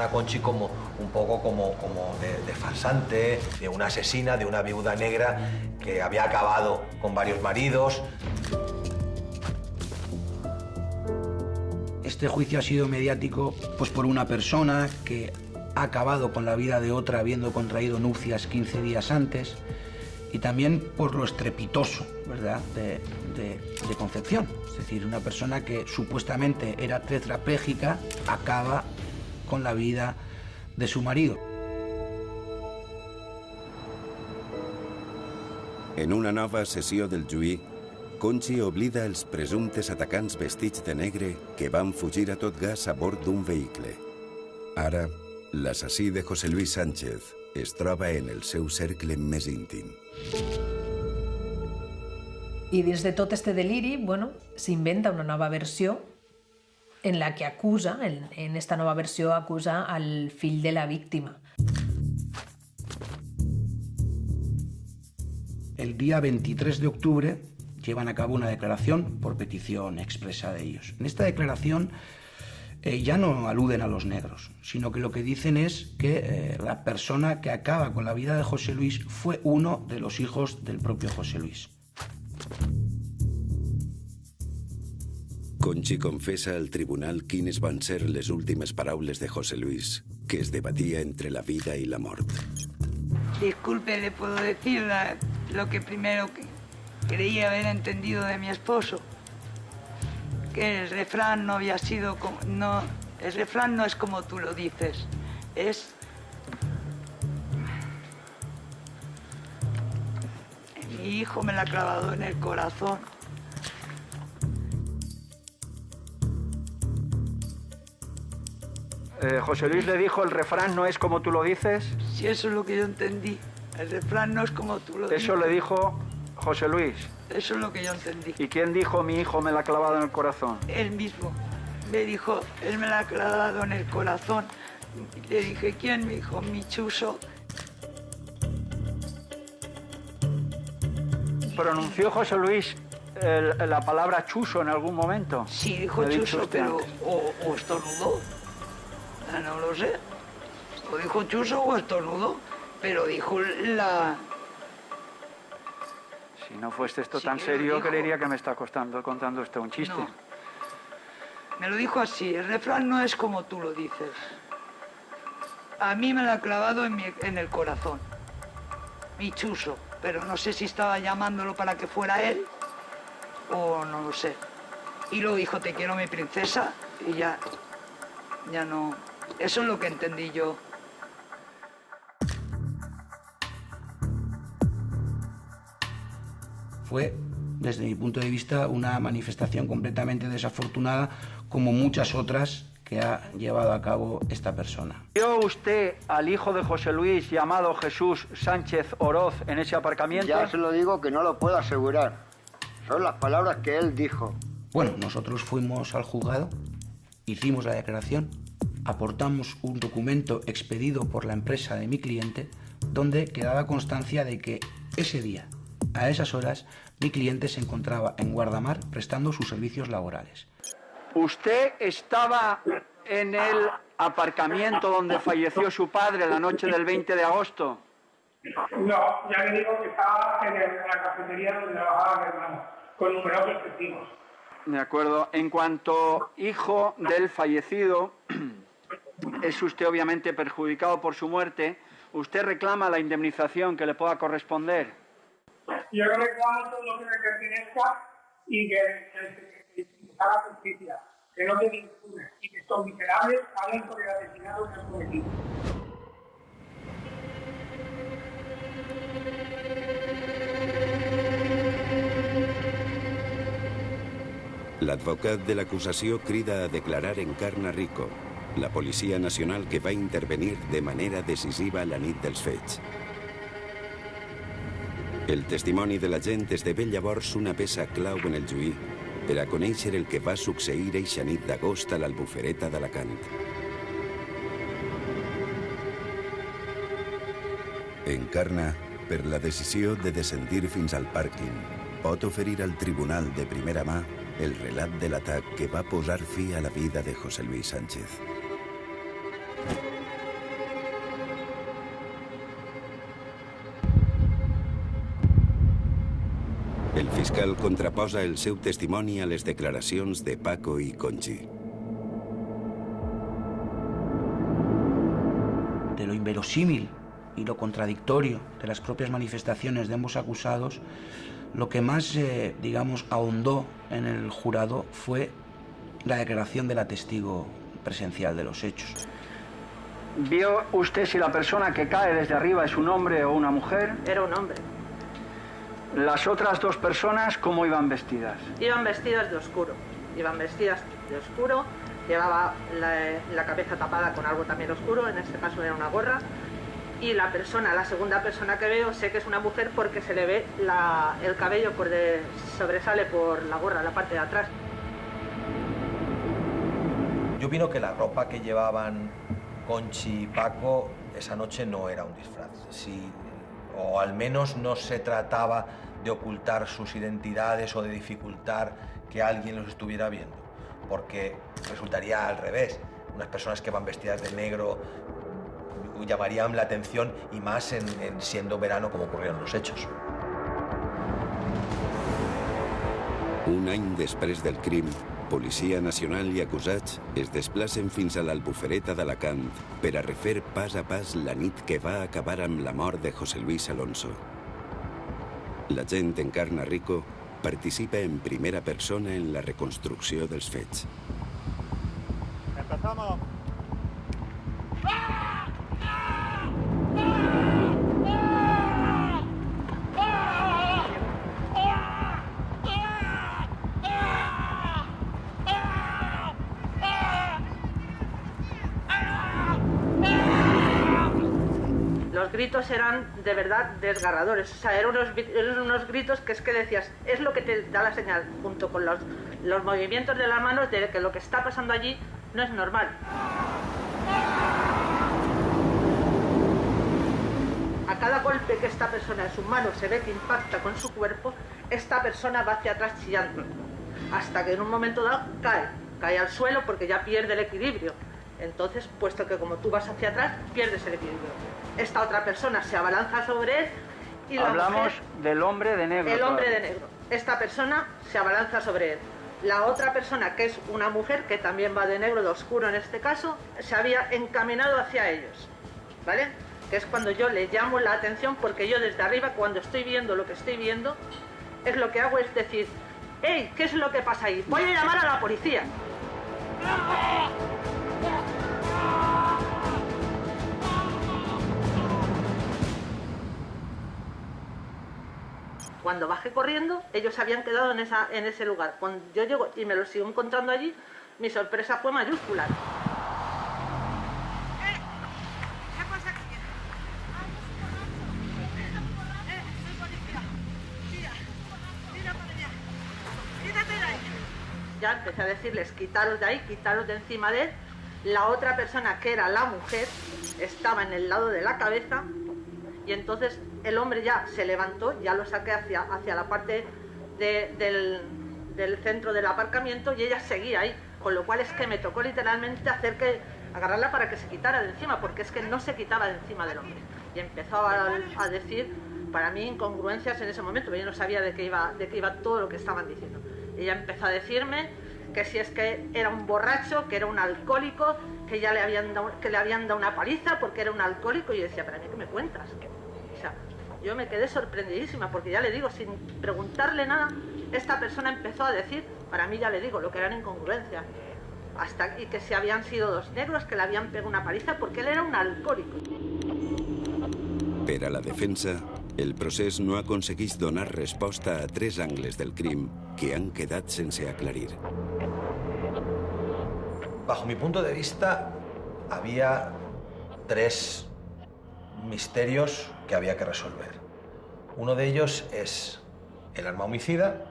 a Conchi como un poco como de farsante, de una asesina, de una viuda negra que había acabado con varios maridos. Este juicio ha sido mediático pues por una persona que ha acabado con la vida de otra habiendo contraído nupcias 15 días antes, y también por lo estrepitoso, ¿verdad?, de Concepción. Es decir, una persona que supuestamente era tetrapléjica acaba con la vida de su marido. En una nova sessió del juí, Conchi oblida els presumptes atacants vestits de negre que van fugir a tot gas a bord d'un vehicle. Ara, l'assassí de José Luis Sánchez es troba en el seu cercle més íntim. I dins de tot este deliri, s'inventa una nova versió en la que acusa, en esta nova versió acusa al fill de la víctima. El día 23 de octubre llevan a cabo una declaración por petición expresa de ellos. En esta declaración ya no aluden a los negros, sino que lo que dicen es que la persona que acaba con la vida de José Luis fue uno de los hijos del propio José Luis. Conchi confessa al tribunal quines van ser les últimes paraules de José Luis, que es debatía entre la vida y la mort. Disculpe, le puedo decir lo que primero creí haber entendido de mi esposo. Que el refrán no había sido el refrán no es como tú lo dices, es mi hijo me la ha clavado en el corazón. José Luis le dijo, el refrán no es como tú lo dices. Sí, eso es lo que yo entendí. El refrán no es como tú lo dices. Eso le dijo José Luis. Eso es lo que yo entendí. ¿Y quién dijo mi hijo me la ha clavado en el corazón? Él mismo. Me dijo, él me la ha clavado en el corazón. Le dije, ¿quién? Me dijo, mi chuso. ¿Pronunció José Luis la palabra chuso en algún momento? Sí, dijo chuso, pero o estornudó. No lo sé. O dijo chuso o estornudó, pero dijo la... Si no fuese esto tan serio, creería que me está contando esto un chiste. No. Me lo dijo así, el refrán no es como tú lo dices. A mí me lo ha clavado en el corazón. Mi chuso, pero no sé si estaba llamándolo para que fuera él o no lo sé. Y luego dijo, te quiero mi princesa, y ya no... Eso es lo que entendí yo. Fue, desde mi punto de vista, una manifestación completamente desafortunada, como muchas otras que ha llevado a cabo esta persona. ¿Vio usted al hijo de José Luis llamado Jesús Sánchez Oroz en ese aparcamiento? Ya se lo digo que no lo puedo asegurar. Son las palabras que él dijo. Bueno, nosotros fuimos al juzgado, hicimos la declaración, aportamos un documento expedido por la empresa de mi cliente donde quedaba constancia de que ese día, a esas horas, mi cliente se encontraba en Guardamar prestando sus servicios laborales. ¿Usted estaba en el aparcamiento donde falleció su padre la noche del 20 de agosto? No, ya le digo que estaba en la cafetería donde trabajaba mi hermano, con numerosos testigos. De acuerdo. En cuanto hijo del fallecido, es usted obviamente perjudicado por su muerte. ¿Usted reclama la indemnización que le pueda corresponder? Yo reclamo todo lo que me pertenezca y que haga justicia, que no me impune y que estos miserables paguen por el asesinato que han cometido. L'advocat de l'acusació crida a declarar Encarna Rico, la policia nacional que va intervenir de manera decisiva la nit dels fets. El testimoni de la gent esdevé llavors una peça clau en el juí per a conèixer el que va succeir eixa nit d'agost a l'Albufereta d'Alacant. Encarna, per la decisió de descendir fins al pàrquing, pot oferir al tribunal de primera mà el relat de l'atac que va posar fi a la vida de José Luis Sánchez. El fiscal contraposa el seu testimoni a les declaracions de Paco i Conchi. De lo inverosímil y lo contradictorio de las propias manifestaciones de ambos acusados, lo que más, digamos, ahondó en el jurado fue la declaración de la testigo presencial de los hechos. ¿Vio usted si la persona que cae desde arriba es un hombre o una mujer? Era un hombre. ¿Las otras dos personas cómo iban vestidas? Iban vestidas de oscuro. Iban vestidas de oscuro, llevaba la cabeza tapada con algo también oscuro, en este caso era una gorra. Y la segunda persona que veo, sé que es una mujer porque se le ve el cabello sobresale por la gorra, la parte de atrás. Yo opino que la ropa que llevaban Conchi y Paco esa noche no era un disfraz. O al menos no se trataba de ocultar sus identidades o de dificultar que alguien los estuviera viendo, porque resultaría al revés. Unas personas que van vestidas de negro llamarían la atención, y más en siendo verano como ocurrieron los hechos. Un any després del crim, Policia Nacional i acusats es desplacen fins a l'Albufereta d'Alacant per a refer pas a pas la nit que va acabar amb la mort de José Luis Alonso. L'agent Encarna Rico participa en primera persona en la reconstrucció dels fets. Empezamos. Los gritos eran de verdad desgarradores, o sea, eran unos gritos que es que decías, es lo que te da la señal, junto con los movimientos de las manos, de que lo que está pasando allí no es normal. A cada golpe que esta persona en su mano se ve que impacta con su cuerpo, esta persona va hacia atrás chillando, hasta que en un momento dado cae al suelo porque ya pierde el equilibrio. Entonces, puesto que como tú vas hacia atrás, pierdes el equilibrio. Esta otra persona se abalanza sobre él y la Hablamos mujer, del hombre de negro. el hombre de negro. Esta persona se abalanza sobre él. La otra persona, que es una mujer, que también va de negro, de oscuro en este caso, se había encaminado hacia ellos, ¿vale? Que es cuando yo le llamo la atención, porque yo desde arriba, cuando estoy viendo lo que estoy viendo, es lo que hago es decir, ¡hey! ¿Qué es lo que pasa ahí? Voy a llamar a la policía. Cuando bajé corriendo, ellos se habían quedado en ese lugar. Cuando yo llego y me los sigo encontrando allí, mi sorpresa fue mayúscula. Ya empecé a decirles, quitaros de ahí, quitaros de encima de él. La otra persona, que era la mujer, estaba en el lado de la cabeza, y entonces el hombre ya se levantó, ya lo saqué hacia la parte del centro del aparcamiento, y ella seguía ahí, con lo cual es que me tocó literalmente agarrarla para que se quitara de encima, porque es que no se quitaba de encima del hombre. Y empezó a decir, para mí, incongruencias en ese momento, pero yo no sabía de qué iba todo lo que estaban diciendo. Ella empezó a decirme que si es que era un borracho, que era un alcohólico, que ya le habían dado una paliza porque era un alcohólico, y yo decía, ¿pero a mí qué me cuentas? O sea, yo me quedé sorprendidísima, porque ya le digo, sin preguntarle nada, esta persona empezó a decir, para mí ya le digo, lo que eran incongruencias, y que si habían sido dos negros que le habían pegado una paliza porque él era un alcohólico. Per a la defensa, el procés no aconsegueix donar resposta a 3 angles del crim que han quedat sense aclarir. Bajo mi punto de vista, había 3 misterios que había que resolver. Uno de ellos es el arma homicida.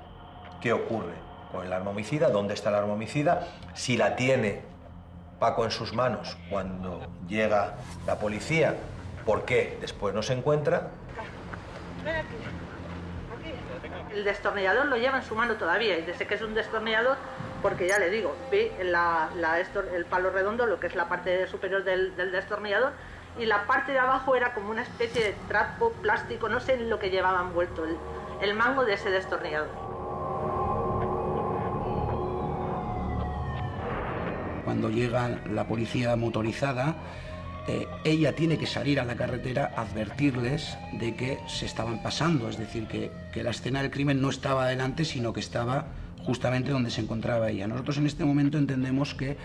¿Qué ocurre con el arma homicida? ¿Dónde está el arma homicida? Si la tiene Paco en sus manos cuando llega la policía, ¿por qué después no se encuentra? El destornillador lo lleva en su mano todavía, y desde que es un destornillador, porque ya le digo, vi el palo redondo, lo que es la parte superior del destornillador, y la parte de abajo era como una especie de trapo, plástico, no sé en lo que llevaba envuelto el mango de ese destornillador. Cuando llega la policía motorizada, ella tiene que salir a la carretera a advertirles de que se estaban pasando, es decir, que la escena del crimen no estaba adelante, sino que estaba justamente donde se encontraba ella. Nosotros en este momento entendemos que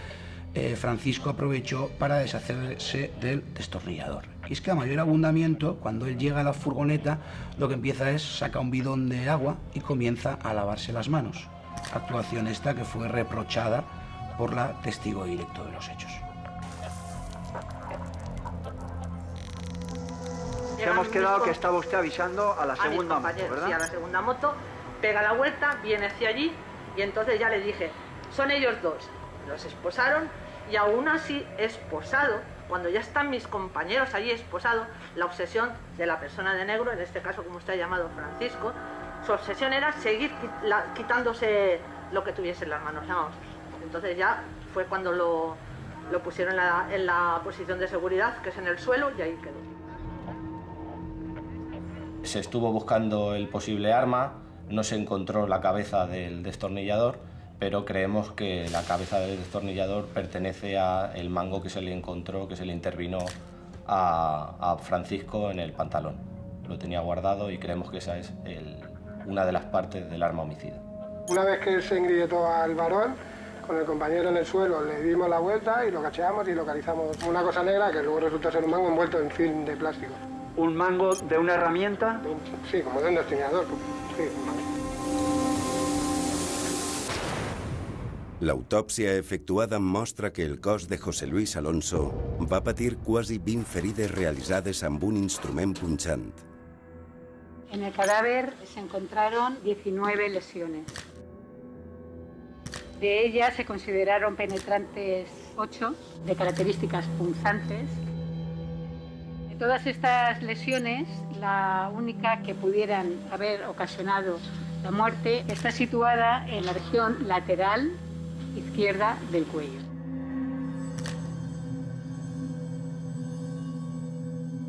Francisco aprovechó para deshacerse del destornillador. Y es que a mayor abundamiento, cuando él llega a la furgoneta, lo que empieza es sacar un bidón de agua y comienza a lavarse las manos. Actuación esta que fue reprochada por la testigo directo de los hechos. Hemos quedado que estaba usted avisando a la segunda moto, ¿verdad? Sí, a la segunda moto, pega la vuelta, viene hacia allí, y entonces ya le dije, son ellos dos. Los esposaron, y aún así esposado, cuando ya están mis compañeros allí esposados, la obsesión de la persona de negro, en este caso como usted ha llamado Francisco, su obsesión era seguir quitándose lo que tuviese en las manos, vamos. Entonces ya fue cuando lo pusieron en la posición de seguridad, que es en el suelo, y ahí quedó. Se estuvo buscando el posible arma, no se encontró la cabeza del destornillador, pero creemos que la cabeza del destornillador pertenece al mango que se le encontró, que se le intervino a Francisco en el pantalón. Lo tenía guardado y creemos que esa es una de las partes del arma homicida. Una vez que se engrilló al varón, con el compañero en el suelo le dimos la vuelta y lo cacheamos y localizamos una cosa negra que luego resultó ser un mango envuelto en film de plástico. ¿Un mango de una herramienta? Sí, como de un destornillador. Sí, un mango. L'autòpsia efectuada mostra que el cos de José Luis Alonso va patir quasi 20 ferides realitzades amb un instrument punxant. En el cadáver se encontraron 19 lesiones. De ellas se consideraron penetrantes 8, de características punzantes. De todas estas lesiones, la única que pudieran haber ocasionado la muerte está situada en la región lateral izquierda del cuello.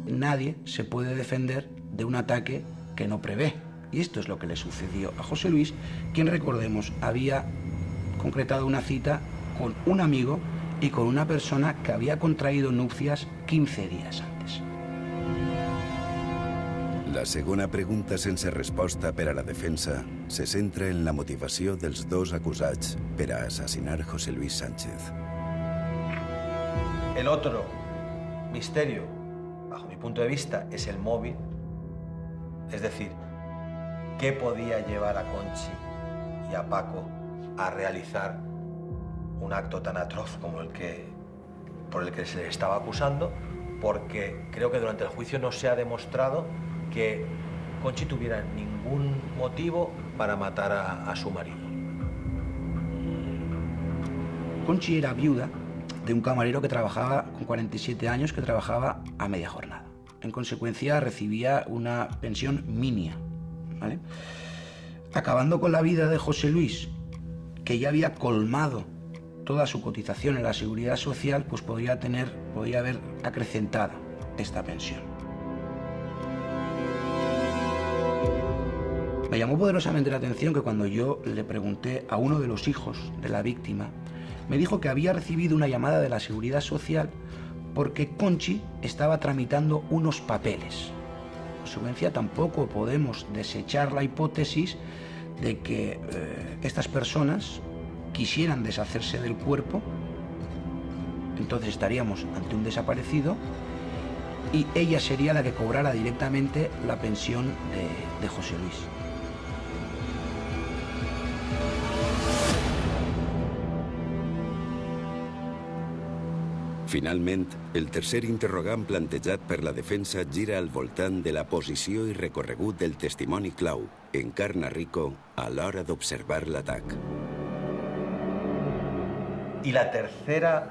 Nadie se puede defender de un ataque que no prevé. Y esto es lo que le sucedió a José Luis, quien, recordemos, había concretado una cita con un amigo y con una persona que había contraído nupcias 15 días antes. La segona pregunta sense resposta per a la defensa se centra en la motivació dels dos acusats per a assassinar José Luis Sánchez. El otro misterio, bajo mi punto de vista, es el móvil. Es decir, qué podía llevar a Conchi y a Paco a realizar un acto tan atroz como por el que se le estaba acusando, porque creo que durante el juicio no se ha demostrado que Conchi tuviera ningún motivo para matar a su marido. Conchi era viuda de un camarero que trabajaba con 47 años, que trabajaba a media jornada. En consecuencia, recibía una pensión mínima, ¿vale? Acabando con la vida de José Luis, que ya había colmado toda su cotización en la Seguridad Social, pues podía haber acrecentado esta pensión. Me llamó poderosamente la atención que cuando yo le pregunté a uno de los hijos de la víctima, me dijo que había recibido una llamada de la Seguridad Social porque Conchi estaba tramitando unos papeles. En consecuencia, tampoco podemos desechar la hipótesis de que estas personas quisieran deshacerse del cuerpo, entonces estaríamos ante un desaparecido y ella sería la que cobrara directamente la pensión de José Luis. Finalment, el tercer interrogant plantejat per la defensa gira al voltant de la posició i recorregut del testimoni clau, Encarna Rico, a l'hora d'observar l'atac. Y la tercera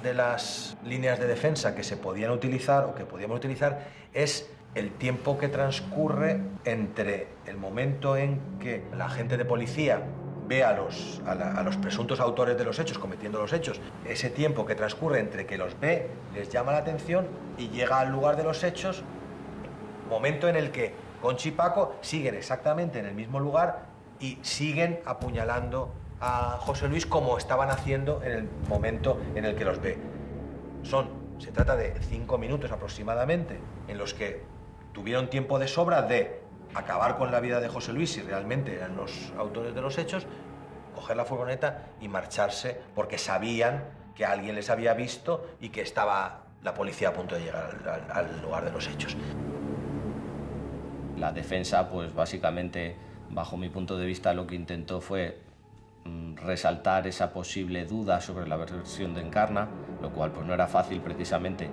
de las líneas de defensa que se podían utilizar o que podíamos utilizar es el tiempo que transcurre entre el momento en que la agente de policía ve a los presuntos autores de los hechos cometiendo los hechos, ese tiempo que transcurre entre que los ve, les llama la atención y llega al lugar de los hechos, momento en el que Conchi y Paco siguen exactamente en el mismo lugar y siguen apuñalando a José Luis como estaban haciendo en el momento en el que los ve. Se trata de 5 minutos aproximadamente en los que tuvieron tiempo de sobra de acabar con la vida de José Luis si realmente eran los autores de los hechos, coger la furgoneta y marcharse porque sabían que alguien les había visto y que estaba la policía a punto de llegar al lugar de los hechos. La defensa, pues básicamente, bajo mi punto de vista, lo que intentó fue resaltar esa posible duda sobre la versión de Encarna, lo cual pues no era fácil precisamente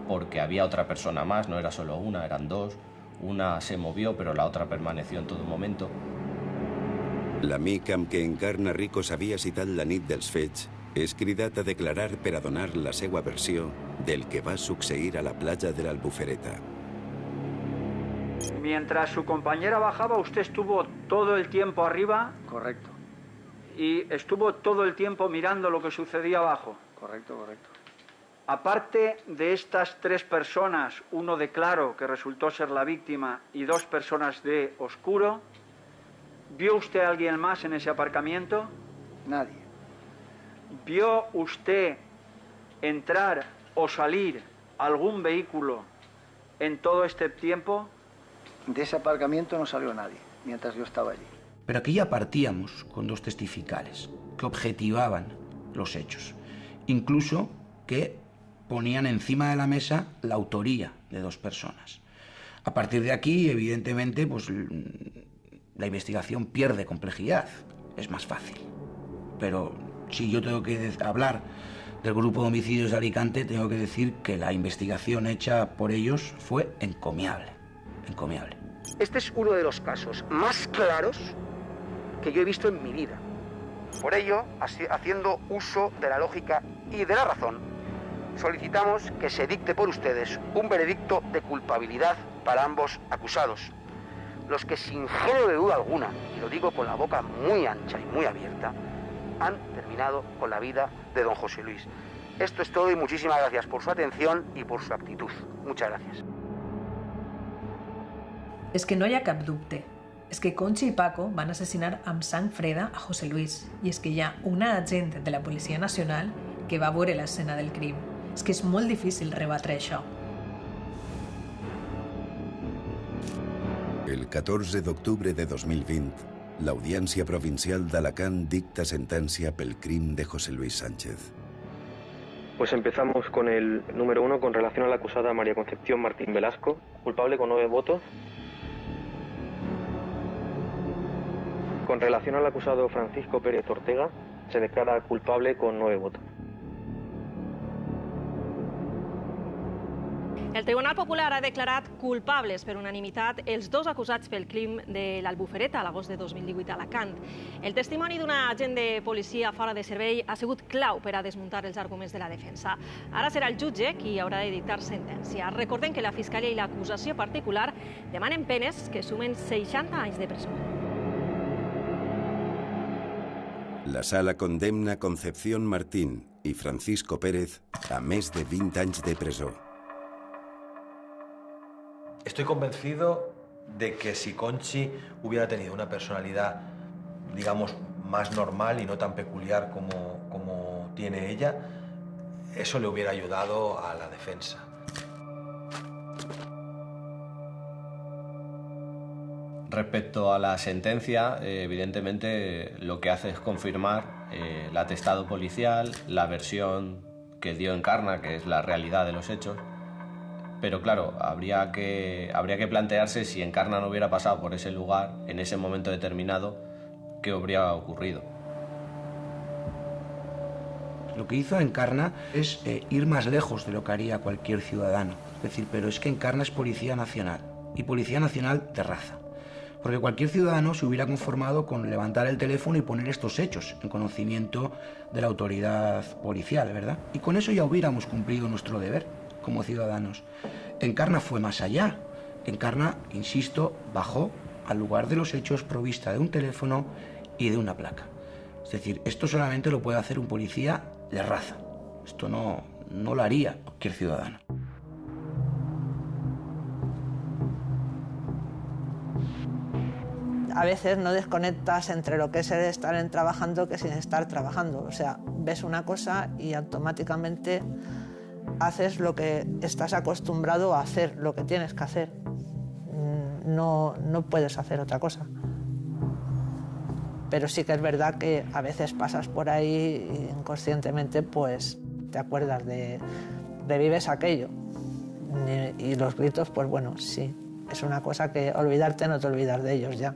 porque había otra persona más, no era solo una, eran dos. Una se movió, però la otra permaneció en todo momento. L'amic amb què Encarna Rico s'havia citat la nit dels fets és cridat a declarar per a donar la seva versió del que va succeir a la platja de l'Albufereta. Mientras su compañera bajaba, usted estuvo todo el tiempo arriba. Correcto. Y estuvo todo el tiempo mirando lo que sucedía abajo. Correcto, correcto. Aparte de estas 3 personas, uno de claro, que resultó ser la víctima, y 2 personas de oscuro, ¿vio usted a alguien más en ese aparcamiento? Nadie. ¿Vio usted entrar o salir algún vehículo en todo este tiempo? De ese aparcamiento no salió nadie, mientras yo estaba allí. Pero aquí ya partíamos con 2 testificales que objetivaban los hechos, incluso que ponían encima de la mesa la autoría de 2 personas. A partir de aquí, evidentemente, pues la investigación pierde complejidad, es más fácil. Pero si yo tengo que hablar del grupo de homicidios de Alicante, tengo que decir que la investigación hecha por ellos fue encomiable, encomiable. Este es uno de los casos más claros que yo he visto en mi vida. Por ello, haciendo uso de la lógica y de la razón, solicitamos que se dicte por ustedes un veredicto de culpabilidad para ambos acusados, los que sin género de duda alguna, y lo digo con la boca muy ancha y muy abierta, han terminado con la vida de don José Luis. Esto es todo y muchísimas gracias por su atención y por su actitud. Muchas gracias. És que no hi ha cap dubte. És que Conchi i Paco van assassinar amb sang freda a José Luis i és que hi ha una agent de la Policia Nacional que va veure l'escena del crim. És que és molt difícil rebatre això. El 14 d'octubre de 2020, l'Audiència Provincial d'Alacant dicta sentència pel crim de José Luis Sánchez. Pues empezamos con el número 1 con relación a la acusada María Concepción Martín Velasco, culpable con 9 votos. Con relación al acusado Francisco Pérez Ortega, se declara culpable con 9 votos. El Tribunal Popular ha declarat culpables per unanimitat els dos acusats pel crim de l'Albufereta a l'agost de 2018 a Alacant. El testimoni d'un agent de policia fora de servei ha sigut clau per a desmuntar els arguments de la defensa. Ara serà el jutge qui haurà de dictar sentència. Recordem que la Fiscalia i l'acusació particular demanen penes que sumen 60 anys de presó. La sala condemna Concepción Martín y Francisco Pérez a més de 20 anys de presó. Estoy convencido de que si Conchi hubiera tenido una personalidad, digamos, más normal y no tan peculiar como tiene ella, eso le hubiera ayudado a la defensa. Respecto a la sentencia, evidentemente lo que hace es confirmar el atestado policial, la versión que dio Encarna, que es la realidad de los hechos. Pero claro, habría que plantearse si Encarna no hubiera pasado por ese lugar en ese momento determinado, ¿qué habría ocurrido? Lo que hizo Encarna es ir más lejos de lo que haría cualquier ciudadano. Es decir, pero es que Encarna es Policía Nacional, y Policía Nacional de raza. Porque cualquier ciudadano se hubiera conformado con levantar el teléfono y poner estos hechos en conocimiento de la autoridad policial, ¿verdad? Y con eso ya hubiéramos cumplido nuestro deber como ciudadanos. Encarna fue más allá. Encarna, insisto, bajó al lugar de los hechos provista de un teléfono y de una placa. Es decir, esto solamente lo puede hacer un policía de raza. Esto no lo haría cualquier ciudadano. A veces no desconectas entre lo que es el estar trabajando que sin estar trabajando. O sea, ves una cosa y automáticamente haces lo que estás acostumbrado a hacer, lo que tienes que hacer. No puedes hacer otra cosa. Pero sí que es verdad que a veces pasas por ahí y inconscientemente pues te acuerdas revives aquello. Y los gritos, pues bueno, sí, es una cosa que olvidarte no te olvidas de ellos ya.